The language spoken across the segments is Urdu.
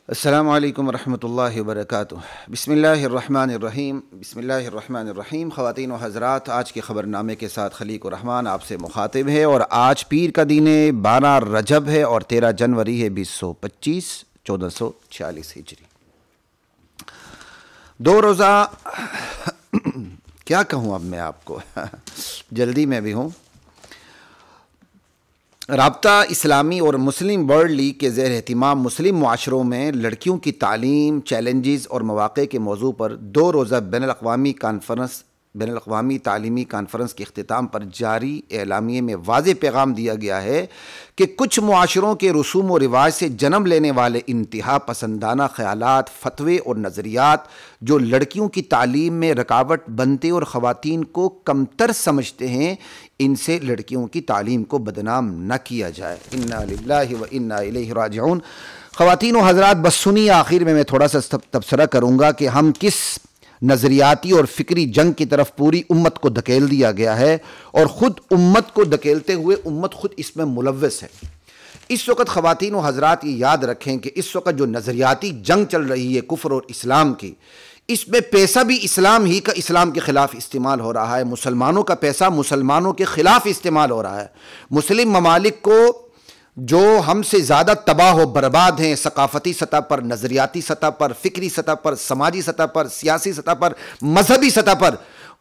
السلام علیکم ورحمۃ اللہ وبرکاتہ۔ بسم اللہ الرحمن الرحیم، بسم اللہ الرحمن الرحیم۔ خواتین و حضرات، آج کے خبر نامے کے ساتھ خلیق الرحمن آپ سے مخاطب ہے، اور آج پیر کا دن ہے، 12 رجب ہے اور 13 جنوری ہے 2025 1446 ہجری۔ دو روزہ کیا کہوں اب میں آپ کو، جلدی میں بھی ہوں۔ رابطہ اسلامی اور مسلم ورلڈ لیگ کے زیر اہتمام مسلم معاشروں میں لڑکیوں کی تعلیم، چیلنجز اور مواقع کے موضوع پر 2 روزہ بین الاقوامی تعلیمی کانفرنس کے اختتام پر جاری اعلامیے میں واضح پیغام دیا گیا ہے کہ کچھ معاشروں کے رسوم و رواج سے جنم لینے والے انتہا پسندانہ خیالات، فتوے اور نظریات جو لڑکیوں کی تعلیم میں رکاوٹ بنتے اور خواتین کو کمتر سمجھتے ہیں، ان سے لڑکیوں کی تعلیم کو بدنام نہ کیا جائے۔ انا للہ و انا الیہ راجعون۔ خواتین و حضرات، بس سنیے، آخر میں تھوڑا سا تبصرہ کروں گا کہ ہم کس نظریاتی اور فکری جنگ کی طرف پوری امت کو دھکیل دیا گیا ہے، اور خود امت کو دھکیلتے ہوئے امت خود اس میں ملوث ہے۔ اس وقت خواتین و حضرات یہ یاد رکھیں کہ اس وقت جو نظریاتی جنگ چل رہی ہے کفر اور اسلام کی، اس میں پیسہ بھی اسلام ہی کا اسلام کے خلاف استعمال ہو رہا ہے، مسلمانوں کا پیسہ مسلمانوں کے خلاف استعمال ہو رہا ہے۔ مسلم ممالک کو جو ہم سے زیادہ تباہ و برباد ہیں، ثقافتی سطح پر، نظریاتی سطح پر، فکری سطح پر، سماجی سطح پر، سیاسی سطح پر، مذہبی سطح پر،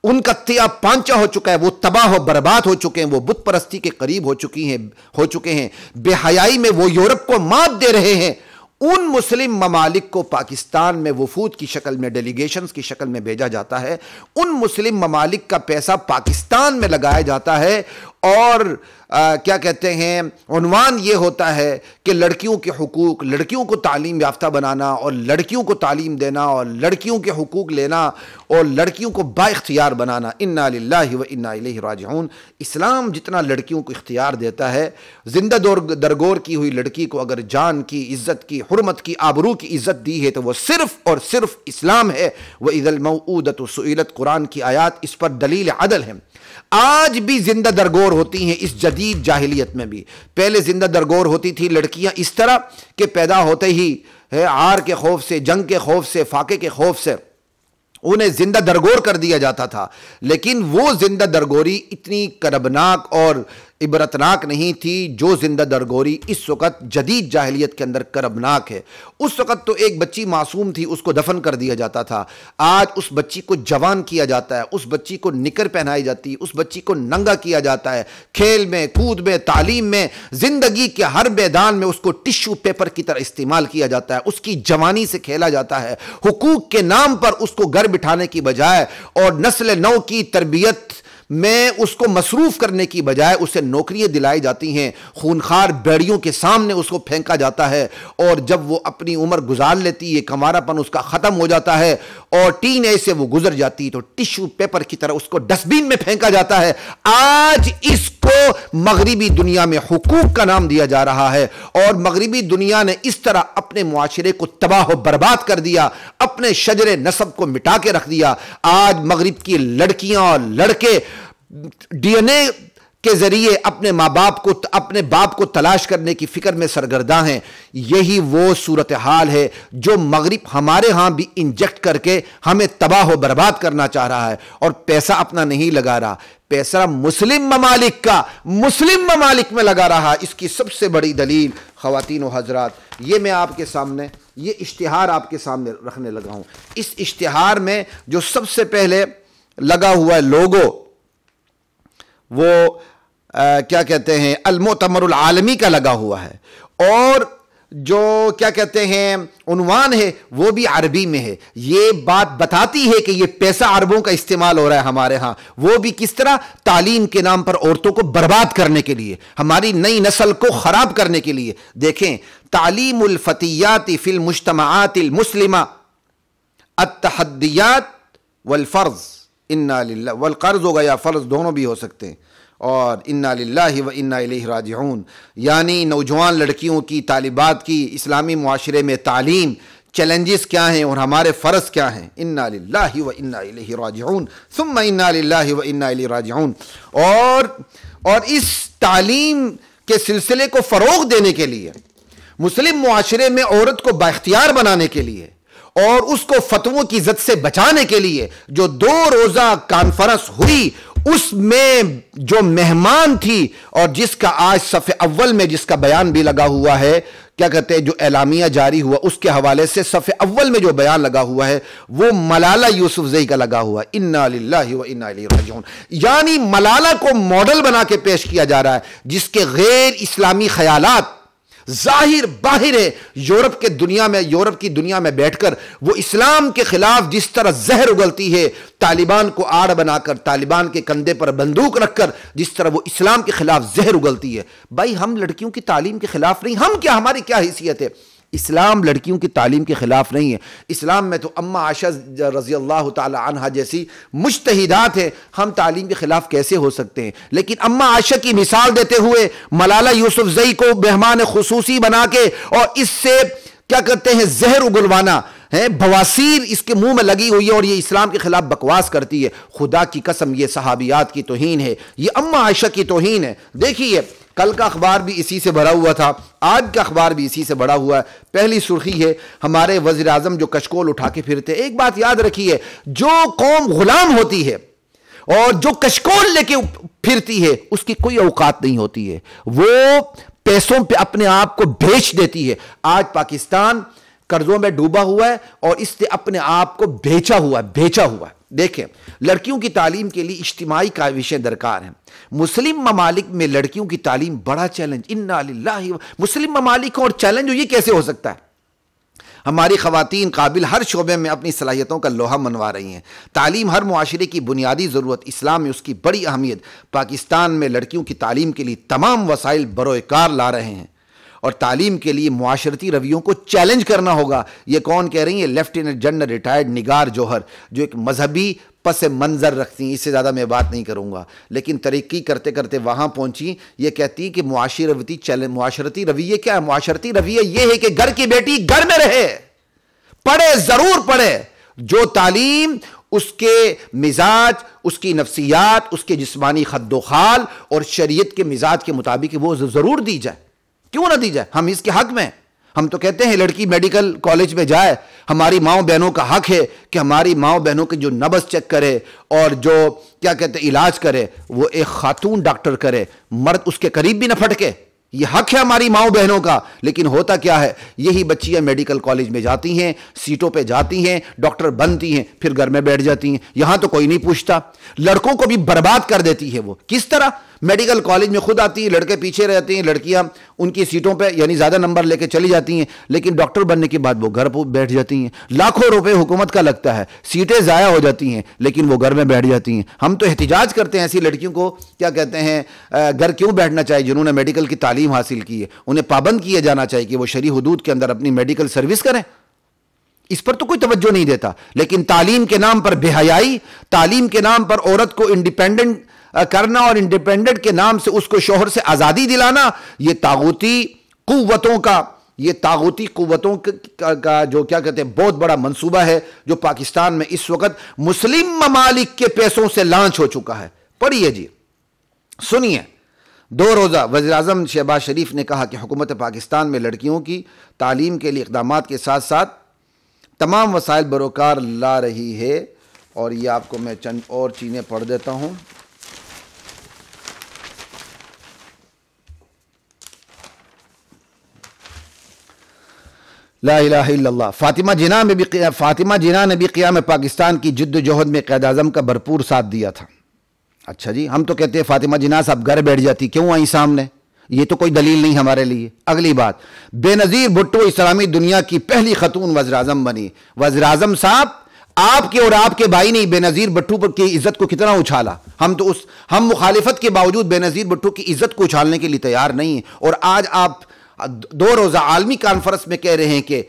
ان کا تیا پانچا ہو چکا ہے، وہ تباہ و برباد ہو چکے ہیں، وہ بت پرستی کے قریب ہو چکے ہیں، بے حیائی میں وہ یورپ کو مات دے رہے ہیں۔ ان مسلم ممالک کو پاکستان میں وفود کی شکل میں، ڈیلیگیشنز کی شکل میں بھیجا جاتا ہے، ان مسلم ممالک کا پیسہ پاکستان میں لگایا جاتا ہے، اور کیا کہتے ہیں، عنوان یہ ہوتا ہے کہ لڑکیوں کے حقوق، لڑکیوں کو تعلیم یافتہ بنانا اور لڑکیوں کو تعلیم دینا اور لڑکیوں کے حقوق لینا اور لڑکیوں کو با اختیار بنانا۔ انا للہ و انا الیہ راجعون۔ اسلام جتنا لڑکیوں کو اختیار دیتا ہے، زندہ درگور کی ہوئی لڑکی کو اگر جان کی، عزت کی، حرمت کی، آبرو کی عزت دی ہے تو وہ صرف اور صرف اسلام ہے۔ وَإِذَا الْمَوْءُودَةُ سُئِلَتْ، قرآن کی آیات اس پر دلیل عدل ہے۔ آج بھی زندہ درگور ہوتی ہیں، اس جدید جاہلیت میں بھی۔ پہلے زندہ درگور ہوتی تھی لڑکیاں اس طرح کہ پیدا ہوتے ہی عار کے خوف سے، جنگ کے خوف سے، فاقے کے خوف سے انہیں زندہ درگور کر دیا جاتا تھا، لیکن وہ زندہ درگوری اتنی کربناک اور عبرتناک نہیں تھی جو زندہ درگوری اس وقت جدید جاہلیت کے اندر کربناک ہے۔ اس وقت تو ایک بچی معصوم تھی، اس کو دفن کر دیا جاتا تھا۔ آج اس بچی کو جوان کیا جاتا ہے، اس بچی کو نکر پہنائی جاتی ہے، اس بچی کو ننگا کیا جاتا ہے، کھیل میں، کود میں، تعلیم میں، زندگی کے ہر میدان میں اس کو ٹشو پیپر کی طرح استعمال کیا جاتا ہے، اس کی جوانی سے کھیلا جاتا ہے۔ حقوق کے نام پر اس کو گھر بٹھانے کی بجائے اور نسل نو کی تربیت میں اس کو مصروف کرنے کی بجائے اسے نوکریاں دلائی جاتی ہیں، خونخوار بیڑیوں کے سامنے اس کو پھینکا جاتا ہے، اور جب وہ اپنی عمر گزار لیتی ہے، کنوارا پن اس کا ختم ہو جاتا ہے اور ٹین ایج سے وہ گزر جاتی ہے تو ٹشو پیپر کی طرح اس کو ڈسٹ بین میں پھینکا جاتا ہے۔ آج اس کو مغربی دنیا میں حقوق کا نام دیا جا رہا ہے، اور مغربی دنیا نے اس طرح اپنے معاشرے کو تباہ و برباد کر دیا، اپنے شجر نسب کو مٹا کے رکھ دیا۔ آج مغرب کی لڑکیاں اور لڑکے ڈی این اے کے ذریعے اپنے باپ کو تلاش کرنے کی فکر میں سرگرداں ہیں۔ یہی وہ صورتحال ہے جو مغرب ہمارے ہاں بھی انجیکٹ کر کے ہمیں تباہ و برباد کرنا چاہ رہا ہے، اور پیسہ اپنا نہیں لگا رہا، پیسہ مسلم ممالک میں لگا رہا۔ اس کی سب سے بڑی دلیل خواتین و حضرات، یہ میں آپ کے سامنے یہ اشتہار آپ کے سامنے رکھنے لگا ہوں۔ اس اشتہار میں جو سب سے پہلے لگا ہوا ہے لوگو، وہ کیا کہتے ہیں، المؤتمر العالمی کا لگا ہوا ہے، اور جو کیا کہتے ہیں عنوان ہے وہ بھی عربی میں ہے۔ یہ بات بتاتی ہے کہ یہ پیسہ عربوں کا استعمال ہو رہا ہے ہمارے ہاں، وہ بھی کس طرح، تعلیم کے نام پر عورتوں کو برباد کرنے کے لیے، ہماری نئی نسل کو خراب کرنے کے لیے۔ دیکھیں، تعلیم الفتیات فی المجتمعات المسلمہ، التحدیات والفرض، انا للہ، والقرض ہوگا یا فرض دونوں بھی ہو سکتے ہیں، اور انا للہ و انا الیہ راجعون، یعنی نوجوان لڑکیوں کی، طالبات کی اسلامی معاشرے میں تعلیم، چیلنجز کیا ہیں اور ہمارے فرض کیا ہیں۔ انا للہ و انا الیہ راجعون ثم انا للہ و انا الیہ راجعون۔ اور اس تعلیم کے سلسلے کو فروغ دینے کے لیے مسلم معاشرے میں عورت کو بااختیار بنانے کے لیے اور اس کو فتووں کی زد سے بچانے کے لیے جو 2 روزہ کانفرنس ہوئی، اس میں جو مہمان تھی اور جس کا آج صف اول میں جس کا بیان بھی لگا ہوا ہے، کیا کہتے ہیں، جو اعلامیہ جاری ہوا اس کے حوالے سے صف اول میں جو بیان لگا ہوا ہے وہ ملالہ یوسفزئی کا لگا ہوا ہے، انا للہ و انا الیہ راجعون۔ یعنی ملالہ کو ماڈل بنا کے پیش کیا جا رہا ہے، جس کے غیر اسلامی خیالات ظاہر باہر ہے۔ یورپ کی دنیا میں بیٹھ کر وہ اسلام کے خلاف جس طرح زہر اگلتی ہے، طالبان کو آڑ بنا کر، طالبان کے کندھے پر بندوق رکھ کر جس طرح وہ اسلام کے خلاف زہر اگلتی ہے۔ بھائی ہم لڑکیوں کی تعلیم کے خلاف نہیں، ہماری کیا حیثیت ہے؟ اسلام لڑکیوں کی تعلیم کے خلاف نہیں ہے۔ اسلام میں تو اما عائشہ رضی اللہ تعالی عنہ جیسی مجتہدات ہیں، ہم تعلیم کے خلاف کیسے ہو سکتے ہیں؟ لیکن اما عائشہ کی مثال دیتے ہوئے ملالہ یوسفزئی کو مہمان خصوصی بنا کے اور اس سے کیا کرتے ہیں، زہر اگلوانا ہے، بواسیر اس کے منہ میں لگی ہوئی ہے اور یہ اسلام کے خلاف بکواس کرتی ہے۔ خدا کی قسم یہ صحابیات کی توہین ہے، یہ اما عائشہ کی توہین ہے۔ دیکھیے کل کا اخبار بھی اسی سے بھرا ہوا تھا، آج کا اخبار بھی اسی سے بھرا ہوا ہے۔ پہلی سرخی ہے ہمارے وزیر اعظم جو کشکول اٹھا کے پھرتے۔ ایک بات یاد رکھیے، جو قوم غلام ہوتی ہے اور جو کشکول لے کے پھرتی ہے اس کی کوئی اوقات نہیں ہوتی ہے، وہ پیسوں پہ اپنے آپ کو بیچ دیتی ہے۔ آج پاکستان قرضوں میں ڈوبا ہوا ہے اور اس نے اپنے آپ کو بیچا ہوا ہے۔ دیکھیں، لڑکیوں کی تعلیم کے لیے اجتماعی کاوشیں درکار ہیں۔ مسلم ممالک میں لڑکیوں کی تعلیم بڑا چیلنج، انا للہ، مسلم ممالک اور چیلنج یہ کیسے ہو سکتا ہے؟ ہماری خواتین قابل ہر شعبے میں اپنی صلاحیتوں کا لوہا منوا رہی ہیں۔ تعلیم ہر معاشرے کی بنیادی ضرورت، اسلام میں اس کی بڑی اہمیت۔ پاکستان میں لڑکیوں کی تعلیم کے لیے تمام وسائل بروئے کار لا رہے ہیں اور تعلیم کے لیے معاشرتی رویوں کو چیلنج کرنا ہوگا۔ یہ کون کہہ رہی ہیں؟ لیفٹیننٹ جنرل ریٹائرڈ نگار جوہر، جو ایک مذہبی پس منظر رکھتی ہیں۔ اس سے زیادہ میں بات نہیں کروں گا، لیکن ترقی کرتے کرتے وہاں پہنچی۔ یہ کہتی ہیں کہ معاشرتی رویے کیا ہے؟ معاشرتی رویے یہ ہے کہ گھر کی بیٹی گھر میں رہے، پڑھے، ضرور پڑھے، جو تعلیم اس کے مزاج، اس کی نفسیات، اس کے جسمانی خد و خال اور شریعت کے مزاج کے مطابق وہ ضرور دی جائے۔ کیوں نہ دی جائے؟ ہم اس کے حق میں، ہم تو کہتے ہیں لڑکی میڈیکل کالج میں جائے، ہماری ماؤں بہنوں کا حق ہے کہ ہماری ماؤں بہنوں کے جو نبض چیک کرے اور جو کیا کہتے ہیں علاج کرے وہ ایک خاتون ڈاکٹر کرے، مرد اس کے قریب بھی نہ پھٹکے۔ یہ حق ہے ہماری ماؤں بہنوں کا۔ لیکن ہوتا کیا ہے، یہی بچیاں میڈیکل کالج میں جاتی ہیں، سیٹوں پہ جاتی ہیں، ڈاکٹر بنتی ہیں، پھر گھر میں بیٹھ جاتی ہیں، یہاں تو کوئی نہیں پوچھتا۔ لڑکوں کو بھی برباد کر دیتی ہے وہ۔ کس طرح؟ میڈیکل کالج میں خود آتی ہیں، لڑکے پیچھے رہتے ہیں، لڑکیاں ان کی سیٹوں پہ یعنی زیادہ نمبر لے کے چلی جاتی ہیں، لیکن ڈاکٹر بننے کے بعد وہ گھر پہ بیٹھ جاتی ہیں۔ لاکھوں روپے حکومت کا لگتا ہے، سیٹیں ضائع ہو جاتی ہیں، لیکن وہ گھر میں بیٹھ جاتی ہیں۔ ہم تو احتجاج کرتے ہیں ایسی لڑکیوں کو کیا کہتے ہیں گھر کیوں بیٹھنا چاہیے جنہوں نے میڈیکل کی تعلیم حاصل کی ہے؟ انہیں پابند کیا جانا چاہیے کہ وہ شرعی حدود کے اندر اپنی میڈیکل سروس کریں۔ اس پر تو کوئی توجہ نہیں دیتا، لیکن تعلیم کے نام پر بے حیائی، تعلیم کے نام پر عورت کو انڈیپینڈنٹ کرنا اور انڈیپینڈنٹ کے نام سے اس کو شوہر سے آزادی دلانا، یہ طاغوتی قوتوں کا جو کیا کہتے ہیں بہت بڑا منصوبہ ہے، جو پاکستان میں اس وقت مسلم ممالک کے پیسوں سے لانچ ہو چکا ہے۔ پڑھیے جی، سنیے۔ 2 روزہ وزیر اعظم شہباز شریف نے کہا کہ حکومت پاکستان میں لڑکیوں کی تعلیم کے لیے اقدامات کے ساتھ ساتھ تمام وسائل بروکار لا رہی ہے، اور یہ آپ کو میں چند اور چیزیں پڑھ دیتا ہوں۔ لا الہ الا اللہ۔ فاطمہ جناح نے بھی قیام پاکستان کی جد و جہد میں قائد اعظم کا بھرپور ساتھ دیا تھا۔ اچھا جی، ہم تو کہتے ہیں فاطمہ جناح صاحب گھر بیٹھ جاتی، کیوں آئی سامنے؟ یہ تو کوئی دلیل نہیں ہمارے لیے۔ اگلی بات، بے نظیر بھٹو اسلامی دنیا کی پہلی خاتون وزیر اعظم بنی۔ وزیر اعظم صاحب، آپ کے اور آپ کے بھائی نے بے نظیر بھٹو کی عزت کو کتنا اچھالا۔ ہم مخالفت کے باوجود بے نظیر بھٹو کی عزت کو اچھالنے کے لیے تیار نہیں ہیں، اور آج آپ 2 روزہ عالمی کانفرنس میں کہہ رہے ہیں کہ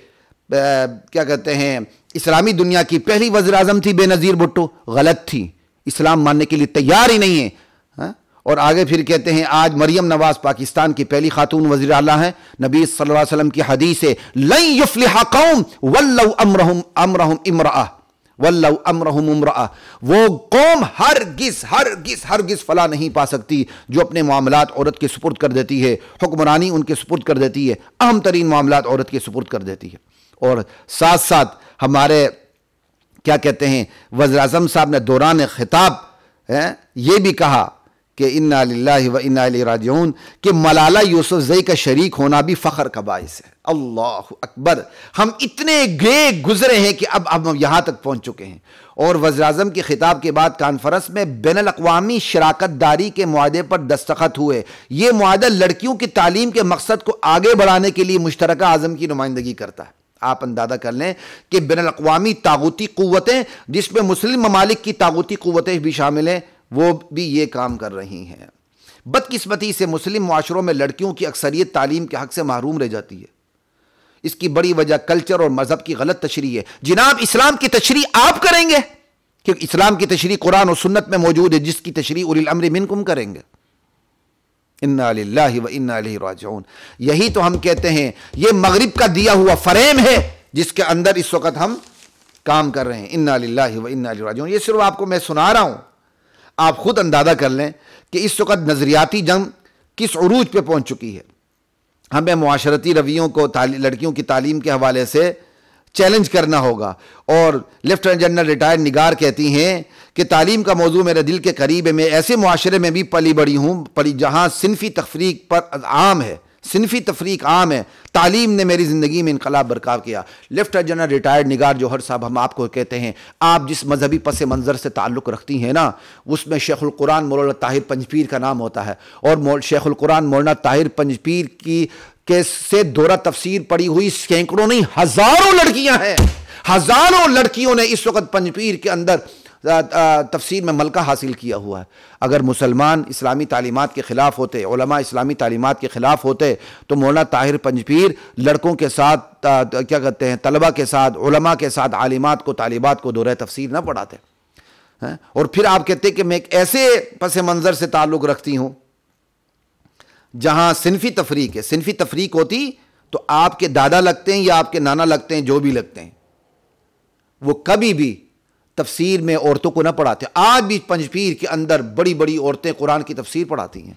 کیا کہتے ہیں اسلامی دنیا کی پہلی وزیر اعظم تھی بے نظیر بھٹو۔ غلط تھی، اسلام ماننے کے لیے تیار ہی نہیں ہے۔ اور آگے پھر کہتے ہیں آج مریم نواز پاکستان کی پہلی خاتون وزیر اعلیٰ ہیں۔ نبی صلی اللہ علیہ وسلم کی حدیث ہے لن یفلح قوم ولوا امرهم امرأة، وَلَّوْ أَمْرَهُمْ امْرَأَةً، وہ قوم ہرگز فلاح نہیں پا سکتی جو اپنے معاملات عورت کے سپرد کر دیتی ہے، حکمرانی ان کے سپرد کر دیتی ہے، اہم ترین معاملات عورت کے سپرد کر دیتی ہے۔ اور ساتھ ساتھ ہمارے کیا کہتے ہیں وزیر اعظم صاحب نے دوران خطاب یہ بھی کہا کہ انا للہ و انا الیہ راجعون، کہ ملالہ یوسف زئی کا شریک ہونا بھی فخر کا باعث ہے۔ اللہ اکبر، ہم اتنے گئے گزرے ہیں کہ اب ہم یہاں تک پہنچ چکے ہیں۔ اور وزیر اعظم کے خطاب کے بعد کانفرنس میں بین الاقوامی شراکت داری کے معاہدے پر دستخط ہوئے۔ یہ معاہدہ لڑکیوں کی تعلیم کے مقصد کو آگے بڑھانے کے لیے مشترکہ عزم کی نمائندگی کرتا ہے۔ آپ اندازہ کر لیں کہ بین الاقوامی طاغوتی قوتیں، جس میں مسلم ممالک کی طاغوتی قوتیں بھی شامل ہیں، وہ بھی یہ کام کر رہی ہیں۔ بدقسمتی سے مسلم معاشروں میں لڑکیوں کی اکثریت تعلیم کے حق سے محروم رہ جاتی ہے۔ اس کی بڑی وجہ کلچر اور مذہب کی غلط تشریح ہے۔ جناب اسلام کی تشریح آپ کریں گے، کیونکہ اسلام کی تشریح قرآن اور سنت میں موجود ہے، جس کی تشریح اولی الامر منکم کریں گے۔ انا للہ و انا الیہ راجعون۔ یہی تو ہم کہتے ہیں یہ مغرب کا دیا ہوا فریم ہے جس کے اندر اس وقت ہم کام کر رہے ہیں۔ انا للہ و انا الیہ راجعون۔ یہ صرف آپ کو میں سنا رہا ہوں، آپ خود اندازہ کر لیں کہ اس وقت نظریاتی جنگ کس عروج پہ پہنچ چکی ہے۔ ہمیں معاشرتی رویوں کو لڑکیوں کی تعلیم کے حوالے سے چیلنج کرنا ہوگا۔ اور لیفٹیننٹ جنرل ریٹائرڈ نگار کہتی ہیں کہ تعلیم کا موضوع میرے دل کے قریب ہے۔ میں ایسے معاشرے میں بھی پلی بڑی ہوں جہاں صنفی تفریق عام ہے۔ تعلیم نے میری زندگی میں انقلاب برپا کیا۔ لیفٹیننٹ جنرل ریٹائرڈ نگار جوہر صاحب، ہم آپ کو کہتے ہیں آپ جس مذہبی پس منظر سے تعلق رکھتی ہیں نا، اس میں شیخ القرآن مولانا طاہر پنجپیر کا نام ہوتا ہے، اور شیخ القرآن مولانا طاہر پنجپیر کی سے دورہ تفسیر پڑھی ہوئی سینکڑوں نہیں ہزاروں لڑکیاں ہیں۔ ہزاروں لڑکیوں نے اس وقت پنجپیر کے اندر تفسیر میں ملکہ حاصل کیا ہوا ہے۔ اگر مسلمان اسلامی تعلیمات کے خلاف ہوتے، علماء اسلامی تعلیمات کے خلاف ہوتے، تو مولانا طاہر پنجپیر لڑکوں کے ساتھ کیا کہتے ہیں طلبہ کے ساتھ، علماء کے ساتھ عالمات کو، طالبات کو دورہ تفسیر نہ پڑھاتے۔ اور پھر آپ کہتے کہ میں ایک ایسے پس منظر سے تعلق رکھتی ہوں جہاں صنفی تفریق ہے۔ صنفی تفریق ہوتی تو آپ کے دادا لگتے ہیں یا آپ کے نانا لگتے ہیں، جو بھی لگتے ہیں، وہ کبھی بھی تفسیر میں عورتوں کو نہ پڑھاتے۔ آج بھی پنجپیر کے اندر بڑی بڑی عورتیں قرآن کی تفسیر پڑھاتی ہیں۔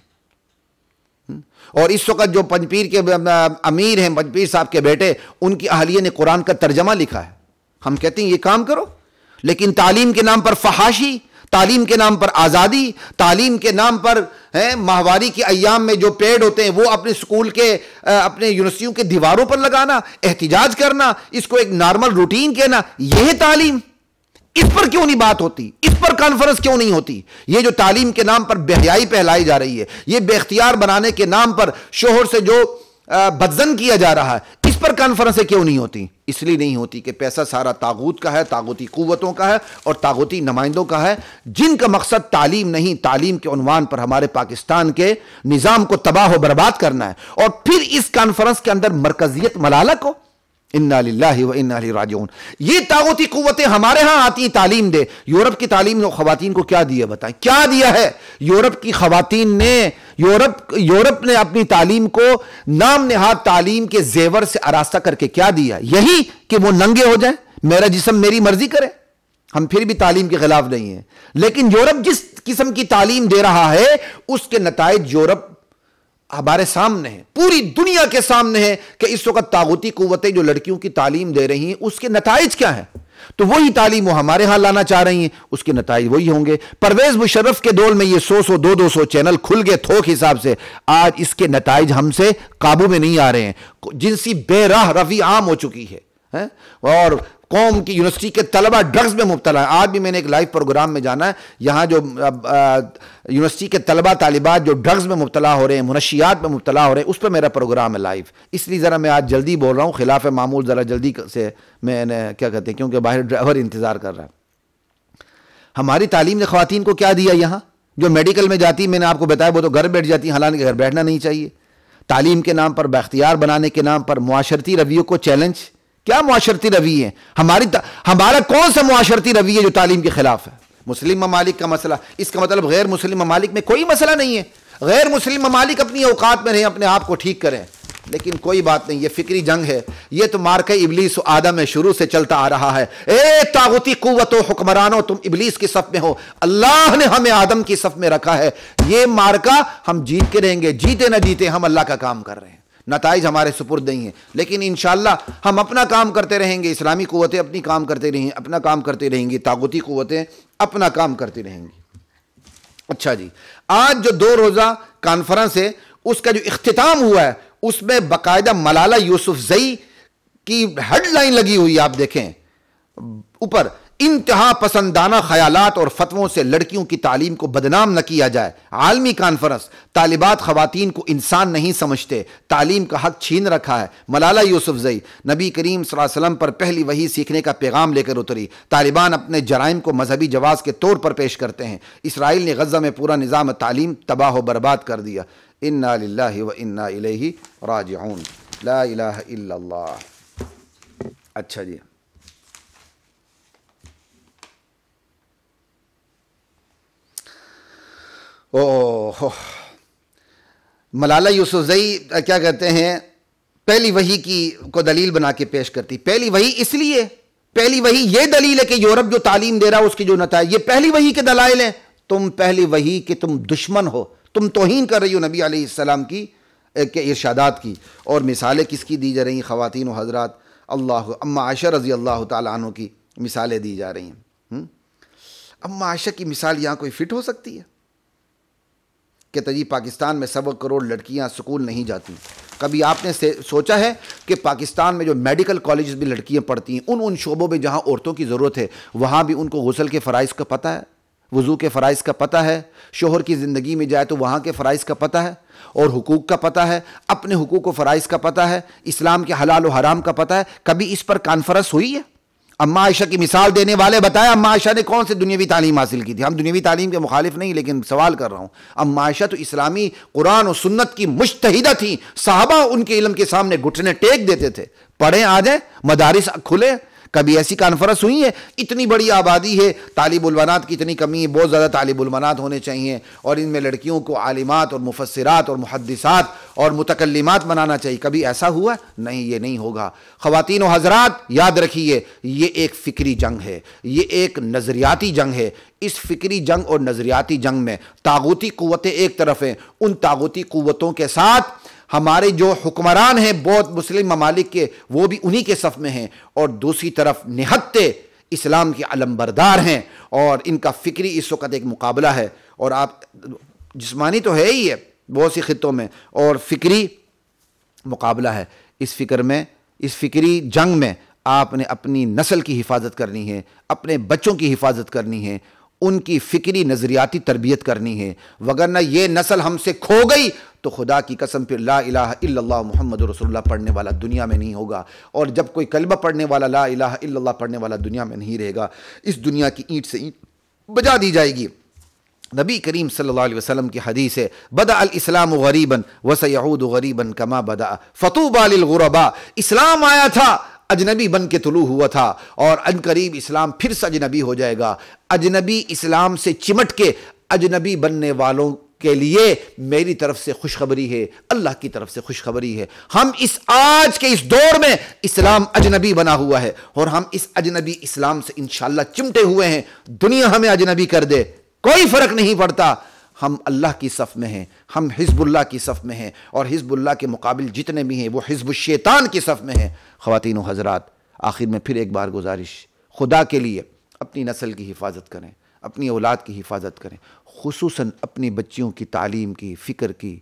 اور اس وقت جو پنجپیر کے امیر ہیں، پنجپیر صاحب کے بیٹے، ان کی اہلیہ نے قرآن کا ترجمہ لکھا ہے۔ ہم کہتے ہیں یہ کام کرو، لیکن تعلیم کے نام پر فحاشی، تعلیم کے نام پر آزادی، تعلیم کے نام پر ماہواری کے ایام میں جو پیڑ ہوتے ہیں وہ اپنے سکول کے، اپنے یونیورسٹیوں کے دیواروں پر لگانا، احتجاج کرنا، اس کو ایک نارمل روٹین کہنا، یہ ہے تعلیم۔ اس پر کیوں نہیں بات ہوتی؟ اس پر کانفرنس کیوں نہیں ہوتی؟ یہ جو تعلیم کے نام پر بے حیائی پھیلائی جا رہی ہے، یہ بے اختیار بنانے کے نام پر شوہر سے جو بدزن کیا جا رہا ہے، اس پر کانفرنسیں کیوں نہیں ہوتی؟ اس لیے نہیں ہوتی کہ پیسہ سارا طاغوت کا ہے، طاغوتی قوتوں کا ہے اور طاغوتی نمائندوں کا ہے، جن کا مقصد تعلیم نہیں، تعلیم کے عنوان پر ہمارے پاکستان کے نظام کو تباہ و برباد کرنا ہے۔ اور پھر اس کانفرنس کے اندر مرکزیت ملالہ کو، انا للہ و انا الیہ راجعون۔ یہ طاغوتی قوتیں ہمارے ہاں آتی ہیں تعلیم دے۔ یورپ کی تعلیم نے خواتین کو کیا دیا بتائیں؟ کیا دیا ہے؟ یورپ کی خواتین نے، یورپ نے اپنی تعلیم کو نام نہاد تعلیم کے زیور سے آراستہ کر کے کیا دیا؟ یہی کہ وہ ننگے ہو جائیں، میرا جسم میری مرضی کرے۔ ہم پھر بھی تعلیم کے خلاف نہیں ہیں، لیکن یورپ جس قسم کی تعلیم دے رہا ہے، اس کے نتائج یورپ ہمارے سامنے ہیں، پوری دنیا کے سامنے ہے کہ اس وقت طاغوتی قوتیں جو لڑکیوں کی تعلیم دے رہی ہیں، اس کے نتائج کیا ہیں؟ تو وہی تعلیم وہ ہمارے ہاں لانا چاہ رہی ہیں، اس کے نتائج وہی ہوں گے۔ پرویز مشرف کے دور میں یہ 100 200 چینل کھل گئے تھوک حساب سے، آج اس کے نتائج ہم سے قابو میں نہیں آ رہے ہیں۔ جنسی بے راہ روی عام ہو چکی ہے، اور قوم کی یونیورسٹی کے طلبہ ڈرگز میں مبتلا ہیں۔ آج بھی میں نے ایک لائیو پروگرام میں جانا ہے، یہاں جو یونیورسٹی کے طلبہ طالبات جو ڈرگز میں مبتلا ہو رہے ہیں، منشیات میں مبتلا ہو رہے ہیں، اس پہ میرا پروگرام ہے لائیو۔ اس لیے ذرا میں آج جلدی بول رہا ہوں، خلاف معمول ذرا جلدی سے میں نے کیا کہتے ہیں، کیونکہ باہر ڈرائیور انتظار کر رہا ہے۔ ہماری تعلیم نے خواتین کو کیا دیا؟ یہاں جو میڈیکل میں جاتی، میں نے آپ کو بتایا، وہ تو گھر بیٹھ جاتی، حالانکہ گھر بیٹھنا نہیں چاہیے۔ تعلیم کے نام پر، بااختیار بنانے کے نام پر معاشرتی رویوں کو چیلنج۔ کیا معاشرتی رویے ہیں؟ ہمارا کون سا معاشرتی رویہ جو تعلیم کے خلاف ہے؟ مسلم ممالک کا مسئلہ، اس کا مطلب غیر مسلم ممالک میں کوئی مسئلہ نہیں ہے۔ غیر مسلم ممالک اپنی اوقات میں رہیں، اپنے آپ کو ٹھیک کریں۔ لیکن کوئی بات نہیں، یہ فکری جنگ ہے، یہ تو مارکہ ابلیس و آدم میں شروع سے چلتا آ رہا ہے۔ اے طاغوتی قوت و حکمرانوں، تم ابلیس کی صف میں ہو، اللہ نے ہمیں آدم کی صف میں رکھا ہے۔ یہ مارکہ ہم جیت کے رہیں گے، جیتے نہ جیتے ہم اللہ کا کام کر رہے ہیں، نتائج ہمارے سپرد نہیں ہیں، لیکن انشاءاللہ ہم اپنا کام کرتے رہیں گے، اسلامی قوتیں اپنی کام کرتے رہیں، اپنا کام کرتے رہیں گی، طاغوتی قوتیں اپنا کام کرتی رہیں گی۔ اچھا جی، آج جو 2 روزہ کانفرنس ہے اس کا جو اختتام ہوا ہے، اس میں باقاعدہ ملالہ یوسفزئی کی ہیڈ لائن لگی ہوئی ہے، آپ دیکھیں اوپر، انتہا پسندانہ خیالات اور فتووں سے لڑکیوں کی تعلیم کو بدنام نہ کیا جائے۔ عالمی کانفرنس، طالبات خواتین کو انسان نہیں سمجھتے، تعلیم کا حق چھین رکھا ہے۔ ملالہ یوسفزئی نبی کریم صلی اللہ علیہ وسلم پر پہلی وحی سیکھنے کا پیغام لے کر اتری۔ طالبان اپنے جرائم کو مذہبی جواز کے طور پر پیش کرتے ہیں۔ اسرائیل نے غزہ میں پورا نظام تعلیم تباہ و برباد کر دیا۔ انا للہ و انا الیہ راجعون، لا الہ الا اللہ۔ اچھا جی، ملالہ یوسفزئی کیا کہتے ہیں، پہلی وحی کی کو دلیل بنا کے پیش کرتی۔ پہلی وحی اس لیے، پہلی وحی یہ دلیل ہے کہ یورپ جو تعلیم دے رہا ہے اس کی جو نتائج، یہ پہلی وحی کے دلائل ہیں۔ تم پہلی وحی کہ تم دشمن ہو، تم توہین کر رہی ہو نبی علیہ السلام کی ارشادات کی، اور مثالیں کس کی دی جا رہی ہیں؟ خواتین و حضرات، اما عائشہ رضی اللہ تعالیٰ عنہ کی مثالیں دی جا رہی ہیں۔ اما عائشہ کی مثال یہاں کوئی فٹ ہو سکتی ہے؟ کہ جی پاکستان میں 1.25 کروڑ لڑکیاں سکول نہیں جاتی۔ کبھی آپ نے سوچا ہے کہ پاکستان میں جو میڈیکل کالجز بھی لڑکیاں پڑھتی ہیں، ان شعبوں میں جہاں عورتوں کی ضرورت ہے، وہاں بھی ان کو غسل کے فرائض کا پتہ ہے، وضو کے فرائض کا پتہ ہے، شوہر کی زندگی میں جائے تو وہاں کے فرائض کا پتہ ہے، اور حقوق کا پتہ ہے، اپنے حقوق و فرائض کا پتہ ہے، اسلام کے حلال و حرام کا پتہ ہے۔ کبھی اس پر کانفرنس ہوئی ہے؟ اما عائشہ کی مثال دینے والے بتائیں، اما عائشہ نے کون سے دنیاوی تعلیم حاصل کی تھی؟ ہم دنیاوی تعلیم کے مخالف نہیں، لیکن سوال کر رہا ہوں، اما عائشہ تو اسلامی قرآن و سنت کی مجتہدہ تھیں، صحابہ ان کے علم کے سامنے گھٹنے ٹیک دیتے تھے۔ پڑھیں آ جائیں، مدارس کھلے۔ کبھی ایسی کانفرنس ہوئی ہے؟ اتنی بڑی آبادی ہے، طالب البنات کی اتنی کمی ہے، بہت زیادہ طالب البنات ہونے چاہیے، اور ان میں لڑکیوں کو عالمات اور مفسرات اور محدثات اور متکلمات بنانا چاہیے۔ کبھی ایسا ہوا؟ نہیں، یہ نہیں ہوگا۔ خواتین و حضرات یاد رکھیے، یہ ایک فکری جنگ ہے، یہ ایک نظریاتی جنگ ہے۔ اس فکری جنگ اور نظریاتی جنگ میں طاغوتی قوتیں ایک طرف ہیں، ان طاغوتی قوتوں کے ساتھ ہمارے جو حکمران ہیں بہت مسلم ممالک کے، وہ بھی انہی کے صف میں ہیں، اور دوسری طرف نہتے اسلام کے علمبردار ہیں، اور ان کا فکری اس وقت ایک مقابلہ ہے۔ اور آپ جسمانی تو ہے ہی ہے بہت سی خطوں میں، اور فکری مقابلہ ہے۔ اس فکری جنگ میں آپ نے اپنی نسل کی حفاظت کرنی ہے، اپنے بچوں کی حفاظت کرنی ہے، ان کی فکری نظریاتی تربیت کرنی ہے، وگرنہ یہ نسل ہم سے کھو گئی تو خدا کی قسم پھر لا الہ الا اللہ محمد رسول اللہ پڑھنے والا دنیا میں نہیں ہوگا، اور جب کوئی کلمہ پڑھنے والا لا الہ الا اللہ پڑھنے والا دنیا میں نہیں رہے گا، اس دنیا کی اینٹ سے اینٹ بجا دی جائے گی۔ نبی کریم صلی اللہ علیہ وسلم کی حدیث ہے، بدأ الاسلام غریبا وسیعود غریبا کما بدأ فطوبى للغرباء۔ اسلام آیا تھا اجنبی بن کے طلوع ہوا تھا، اور ان قریب اسلام پھر سے اجنبی ہو جائے گا۔ اجنبی اسلام سے چمٹ کے اجنبی بننے والوں کے لیے میری طرف سے خوشخبری ہے، اللہ کی طرف سے خوشخبری ہے۔ ہم اس آج کے اس دور میں اسلام اجنبی بنا ہوا ہے، اور ہم اس اجنبی اسلام سے انشاءاللہ چمٹے ہوئے ہیں۔ دنیا ہمیں اجنبی کر دے، کوئی فرق نہیں پڑتا، ہم اللہ کی صف میں ہیں، ہم حزب اللہ کی صف میں ہیں، اور حزب اللہ کے مقابل جتنے بھی ہیں وہ حزب الشیطان کی صف میں ہیں۔ خواتین و حضرات، آخر میں پھر ایک بار گزارش، خدا کے لیے اپنی نسل کی حفاظت کریں، اپنی اولاد کی حفاظت کریں، خصوصاً اپنی بچیوں کی تعلیم کی فکر کی،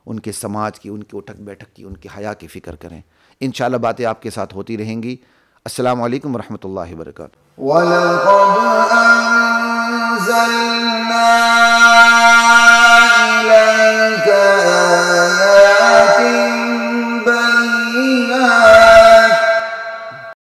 ان کے سماج کی، ان کے اٹھک بیٹھک کی، ان کے حیا کی فکر کریں۔ انشاءاللہ باتیں آپ کے ساتھ ہوتی رہیں گی۔ السلام علیکم ورحمۃ اللہ وبرکاتہ۔ وَلَقَدْ أَنزَلْنَا